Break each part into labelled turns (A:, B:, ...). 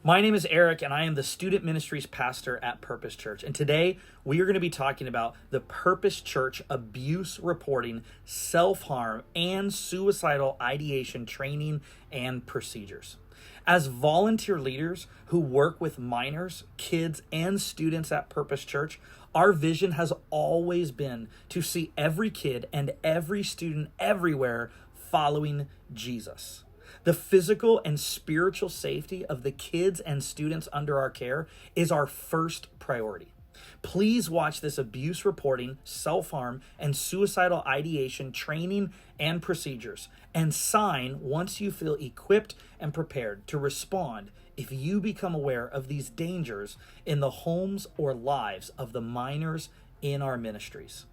A: My name is Eric, and I am the Student Ministries Pastor at Purpose Church. And today, we are going to be talking about the Purpose Church abuse reporting, self-harm, and suicidal ideation training and procedures. As volunteer leaders who work with minors, kids, and students at Purpose Church, our vision has always been to see every kid and every student everywhere following Jesus. The physical and spiritual safety of the kids and students under our care is our first priority. Please watch this abuse reporting, self-harm, and suicidal ideation training and procedures, and sign once you feel equipped and prepared to respond if you become aware of these dangers in the homes or lives of the minors in our ministries.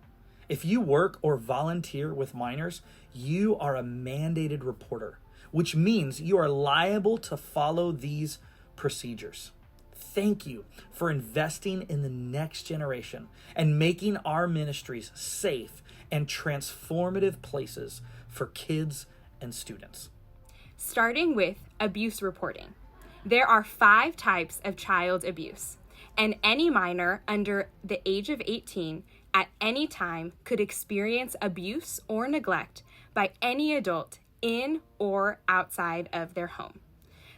A: If you work or volunteer with minors, you are a mandated reporter, which means you are liable to follow these procedures. Thank you for investing in the next generation and making our ministries safe and transformative places for kids and students.
B: Starting with abuse reporting. There are 5 types of child abuse, and any minor under the age of 18 at any time could experience abuse or neglect by any adult in or outside of their home.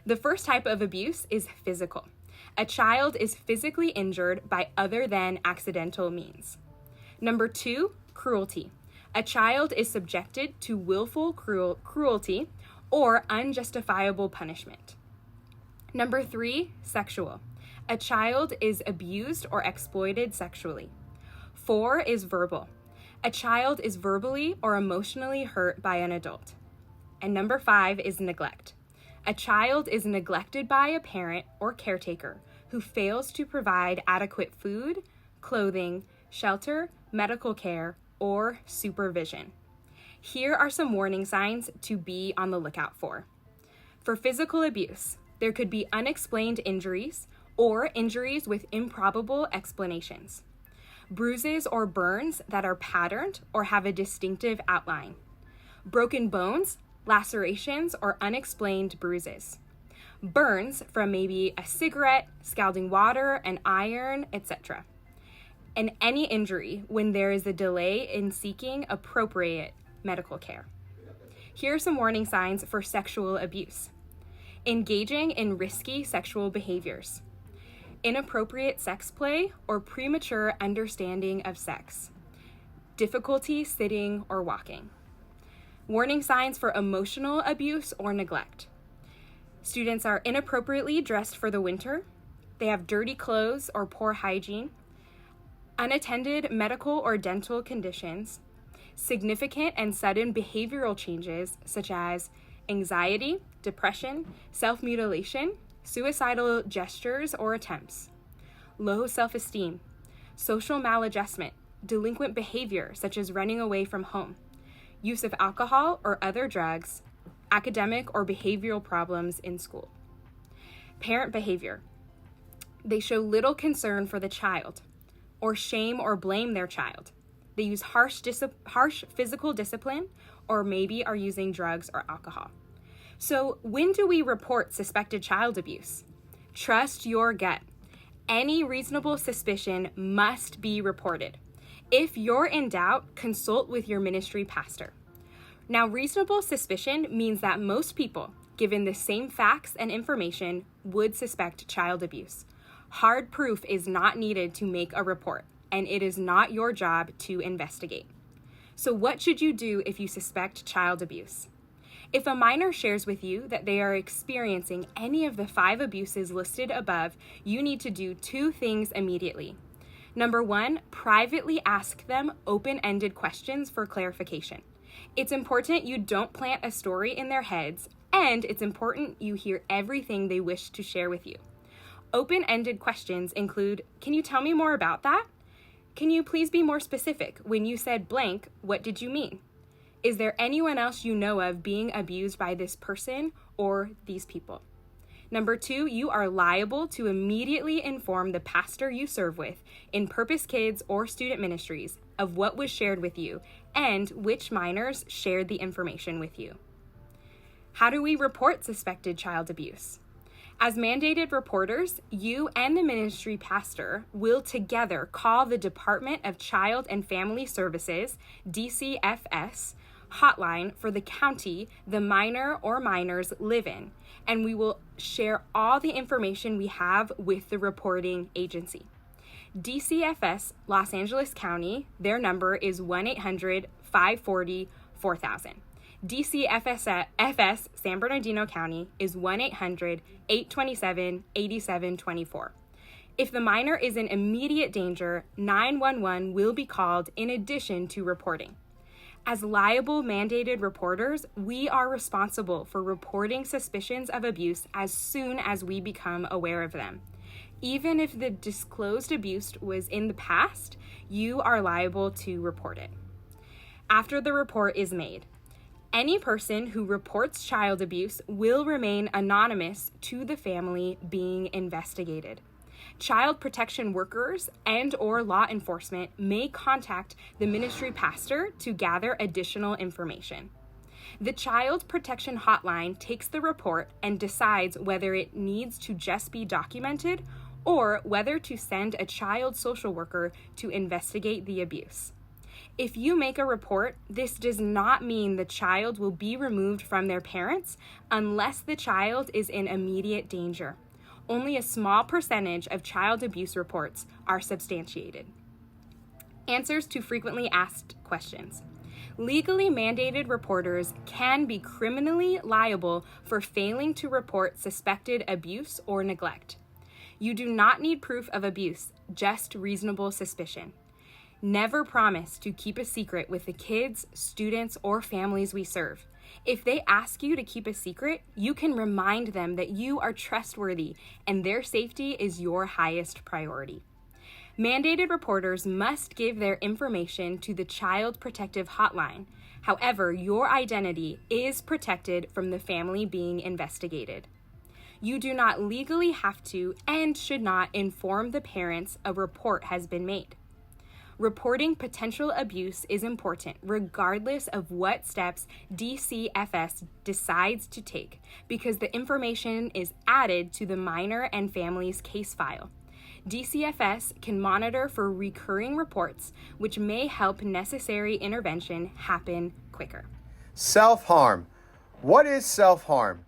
B: The first type of abuse is physical. A child is physically injured by other than accidental means. Number 2, cruelty. A child is subjected to willful cruelty or unjustifiable punishment. Number 3, sexual. A child is abused or exploited sexually. 4 is verbal. A child is verbally or emotionally hurt by an adult. And number 5 is neglect. A child is neglected by a parent or caretaker who fails to provide adequate food, clothing, shelter, medical care, or supervision. Here are some warning signs to be on the lookout for. For physical abuse, there could be unexplained injuries or injuries with improbable explanations. Bruises or burns that are patterned or have a distinctive outline. Broken bones, lacerations, or unexplained bruises. Burns from maybe a cigarette, scalding water, an iron, etc. And any injury when there is a delay in seeking appropriate medical care. Here are some warning signs for sexual abuse. Engaging in risky sexual behaviors. Inappropriate sex play or premature understanding of sex. Difficulty sitting or walking. Warning signs for emotional abuse or neglect. Students are inappropriately dressed for the winter. They have dirty clothes or poor hygiene. Unattended medical or dental conditions. Significant and sudden behavioral changes such as anxiety, depression, self-mutilation, suicidal gestures or attempts. Low self-esteem. Social maladjustment. Delinquent behavior such as running away from home. Use of alcohol or other drugs, academic or behavioral problems in school. Parent behavior. They show little concern for the child, or shame or blame their child. They use harsh physical discipline, or maybe are using drugs or alcohol. So when do we report suspected child abuse? Trust your gut. Any reasonable suspicion must be reported. If you're in doubt, consult with your ministry pastor. Now, reasonable suspicion means that most people, given the same facts and information, would suspect child abuse. Hard proof is not needed to make a report, and it is not your job to investigate. So what should you do if you suspect child abuse? If a minor shares with you that they are experiencing any of the 5 abuses listed above, you need to do 2 things immediately. Number 1, privately ask them open-ended questions for clarification. It's important you don't plant a story in their heads, and it's important you hear everything they wish to share with you. Open-ended questions include, can you tell me more about that? Can you please be more specific? When you said blank, what did you mean? Is there anyone else you know of being abused by this person or these people? Number 2, you are liable to immediately inform the pastor you serve with in Purpose Kids or student ministries of what was shared with you and which minors shared the information with you. How do we report suspected child abuse? As mandated reporters, you and the ministry pastor will together call the Department of Child and Family Services, DCFS, hotline for the county the minor or minors live in, and we will share all the information we have with the reporting agency. DCFS Los Angeles County, their number is 1-800-540-4000. DCFS San Bernardino County is 1-800-827-8724. If the minor is in immediate danger, 911 will be called in addition to reporting. As liable mandated reporters, we are responsible for reporting suspicions of abuse as soon as we become aware of them. Even if the disclosed abuse was in the past, you are liable to report it. After the report is made, any person who reports child abuse will remain anonymous to the family being investigated. Child protection workers and/or law enforcement may contact the ministry pastor to gather additional information. The Child Protection Hotline takes the report and decides whether it needs to just be documented or whether to send a child social worker to investigate the abuse. If you make a report, this does not mean the child will be removed from their parents unless the child is in immediate danger. Only a small percentage of child abuse reports are substantiated. Answers to frequently asked questions. Legally mandated reporters can be criminally liable for failing to report suspected abuse or neglect. You do not need proof of abuse, just reasonable suspicion. Never promise to keep a secret with the kids, students, or families we serve. If they ask you to keep a secret, you can remind them that you are trustworthy and their safety is your highest priority. Mandated reporters must give their information to the Child Protective Hotline. However, your identity is protected from the family being investigated. You do not legally have to and should not inform the parents a report has been made. Reporting potential abuse is important regardless of what steps DCFS decides to take because the information is added to the minor and family's case file. DCFS can monitor for recurring reports, which may help necessary intervention happen quicker.
C: Self-harm. What is self-harm?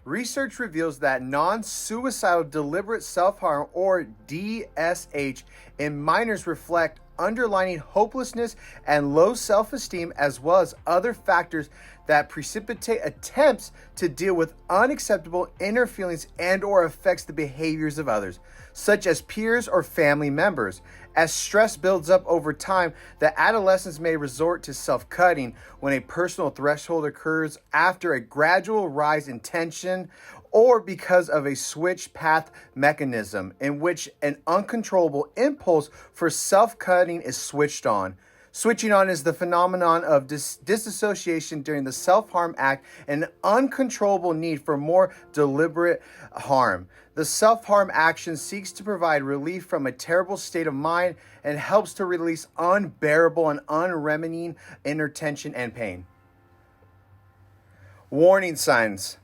C: Research reveals that non-suicidal deliberate self-harm, or DSH, in minors reflect underlying hopelessness and low self-esteem, as well as other factors that precipitate attempts to deal with unacceptable inner feelings and/or affects the behaviors of others, such as peers or family members. As stress builds up over time, the adolescents may resort to self-cutting when a personal threshold occurs after a gradual rise in tension or because of a switch path mechanism in which an uncontrollable impulse for self-cutting is switched on. Switching on is the phenomenon of disassociation during the self-harm act and an uncontrollable need for more deliberate harm. The self-harm action seeks to provide relief from a terrible state of mind and helps to release unbearable and unremitting inner tension and pain. Warning signs: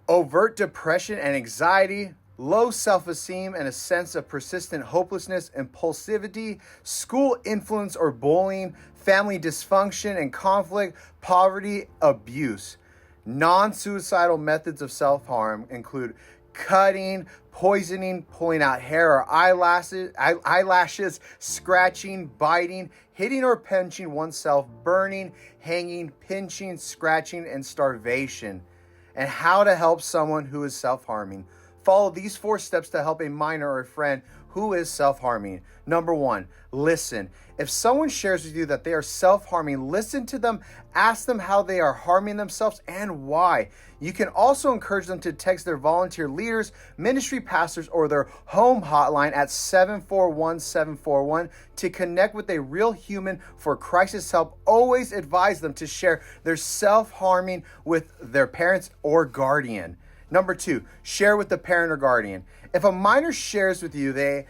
C: overt depression and anxiety, low self-esteem and a sense of persistent hopelessness, impulsivity, school influence or bullying, family dysfunction and conflict, poverty, abuse. Non-suicidal methods of self-harm include cutting, poisoning, pulling out hair or eyelashes, scratching, biting, hitting or pinching oneself, burning, hanging, pinching, scratching, and starvation. And how to help someone who is self-harming. Follow these 4 steps to help a minor or a friend who is self-harming. Number 1, listen. If someone shares with you that they are self-harming, listen to them, ask them how they are harming themselves and why. You can also encourage them to text their volunteer leaders, ministry pastors, or their home hotline at 741-741 to connect with a real human for crisis help. Always advise them to share their self-harming with their parents or guardian. Number 2, share with the parent or guardian. If a minor shares with you they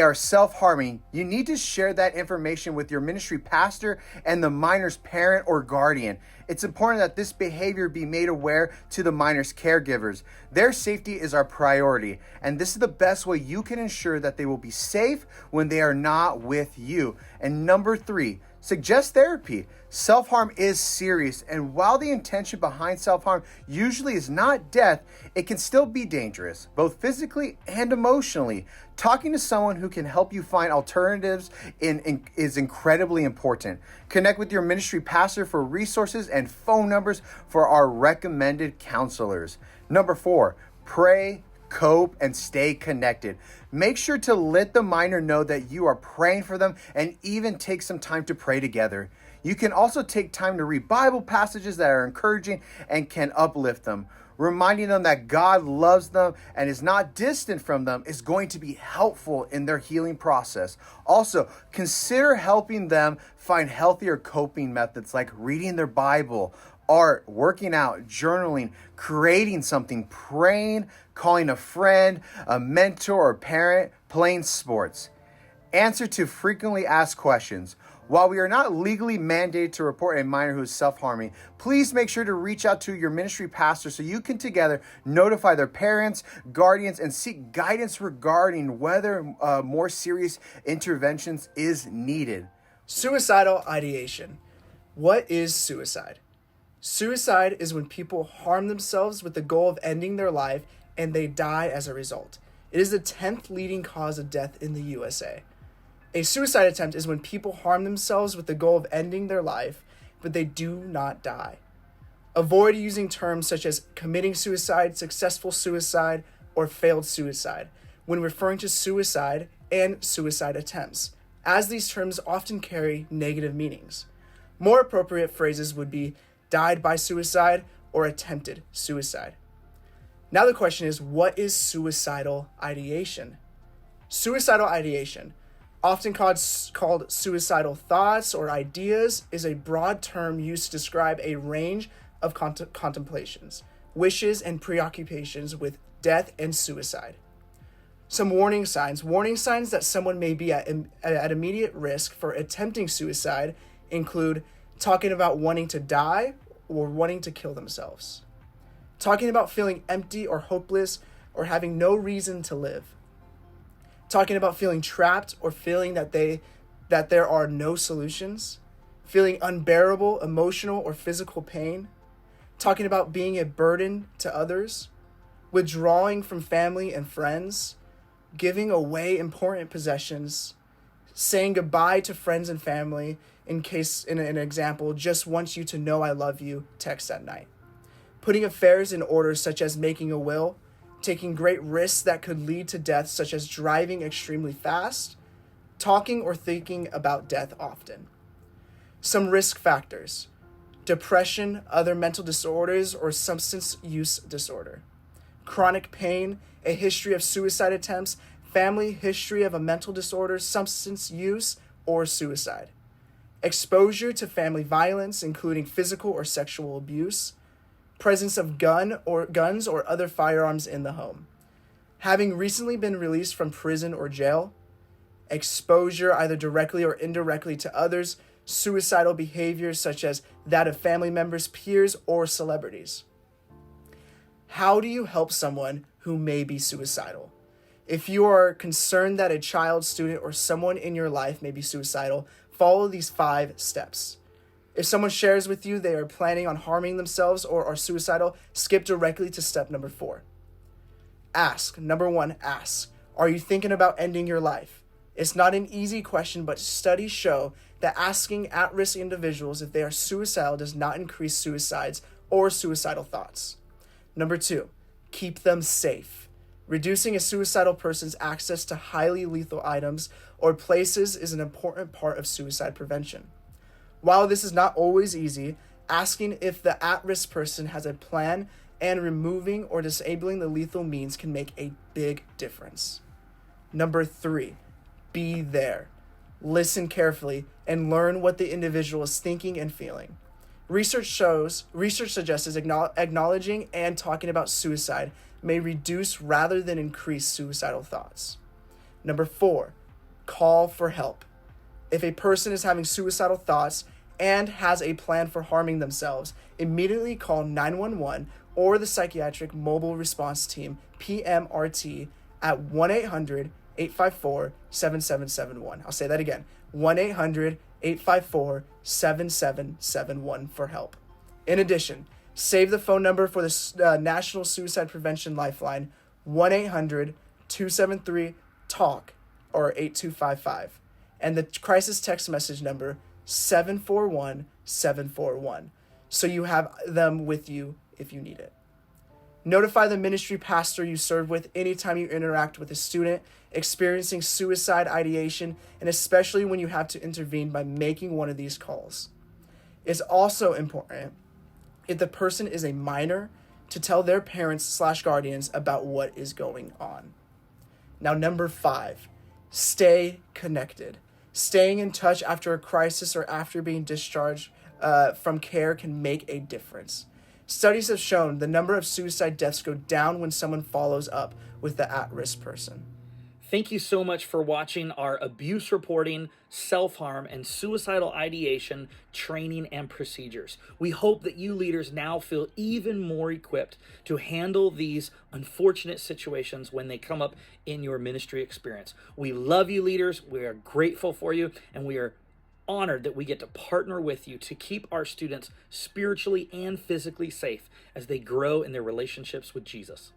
C: are self-harming, you need to share that information with your ministry pastor and the minor's parent or guardian. It's important that this behavior be made aware to the minor's caregivers. Their safety is our priority, and this is the best way you can ensure that they will be safe when they are not with you. And number 3, suggest therapy. Self-harm is serious, and while the intention behind self-harm usually is not death, it can still be dangerous, both physically and emotionally. Talking to someone who can help you find alternatives is incredibly important. Connect with your ministry pastor for resources and phone numbers for our recommended counselors. Number 4, pray, cope, and stay connected. Make sure to let the minor know that you are praying for them and even take some time to pray together. You can also take time to read Bible passages that are encouraging and can uplift them. Reminding them that God loves them and is not distant from them is going to be helpful in their healing process. Also, consider helping them find healthier coping methods like reading their Bible, art, working out, journaling, creating something, praying, calling a friend, a mentor or parent, playing sports. Answer to frequently asked questions. While we are not legally mandated to report a minor who is self-harming, please make sure to reach out to your ministry pastor so you can together notify their parents, guardians, and seek guidance regarding whether more serious interventions is needed.
D: Suicidal ideation. What is suicide? Suicide is when people harm themselves with the goal of ending their life and they die as a result. It is the 10th leading cause of death in the USA. A suicide attempt is when people harm themselves with the goal of ending their life, but they do not die. Avoid using terms such as committing suicide, successful suicide, or failed suicide when referring to suicide and suicide attempts, as these terms often carry negative meanings. More appropriate phrases would be died by suicide or attempted suicide. Now the question is, what is suicidal ideation? Suicidal ideation, often called suicidal thoughts or ideas, is a broad term used to describe a range of contemplations, wishes, and preoccupations with death and suicide. Some warning signs that someone may be at immediate risk for attempting suicide include talking about wanting to die or wanting to kill themselves, talking about feeling empty or hopeless or having no reason to live, talking about feeling trapped or feeling that there are no solutions, feeling unbearable emotional or physical pain, talking about being a burden to others, withdrawing from family and friends, giving away important possessions, saying goodbye to friends and family in an example, just wants you to know I love you, text at night, putting affairs in order such as making a will, taking great risks that could lead to death, such as driving extremely fast, talking or thinking about death often. Some risk factors: depression, other mental disorders, or substance use disorder, chronic pain, a history of suicide attempts, family history of a mental disorder, substance use, or suicide, exposure to family violence, including physical or sexual abuse, presence of guns or other firearms in the home, having recently been released from prison or jail, exposure either directly or indirectly to others, suicidal behaviors such as that of family members, peers, or celebrities. How do you help someone who may be suicidal? If you are concerned that a child, student, or someone in your life may be suicidal, follow these 5 steps. If someone shares with you they are planning on harming themselves or are suicidal, skip directly to step number 4. Ask. Number 1, ask. Are you thinking about ending your life? It's not an easy question, but studies show that asking at-risk individuals if they are suicidal does not increase suicides or suicidal thoughts. Number 2, keep them safe. Reducing a suicidal person's access to highly lethal items or places is an important part of suicide prevention. While this is not always easy, asking if the at-risk person has a plan and removing or disabling the lethal means can make a big difference. Number 3, be there. Listen carefully and learn what the individual is thinking and feeling. Research suggests acknowledging and talking about suicide may reduce rather than increase suicidal thoughts. Number 4, call for help. If a person is having suicidal thoughts and has a plan for harming themselves, immediately call 911 or the Psychiatric Mobile Response Team, PMRT, at 1-800-854-7771. I'll say that again, 1-800-854-7771 for help. In addition, save the phone number for the National Suicide Prevention Lifeline, 1-800-273-TALK or 8255, and the crisis text message number 741-741, so you have them with you if you need it. Notify the ministry pastor you serve with anytime you interact with a student experiencing suicide ideation, and especially when you have to intervene by making one of these calls. It's also important, if the person is a minor, to tell their parents/guardians about what is going on. Now, number 5, stay connected. Staying in touch after a crisis or after being discharged from care can make a difference. Studies have shown the number of suicide deaths go down when someone follows up with the at-risk person.
A: Thank you so much for watching our abuse reporting, self-harm, and suicidal ideation training and procedures. We hope that you leaders now feel even more equipped to handle these unfortunate situations when they come up in your ministry experience. We love you, leaders. We are grateful for you, and we are honored that we get to partner with you to keep our students spiritually and physically safe as they grow in their relationships with Jesus.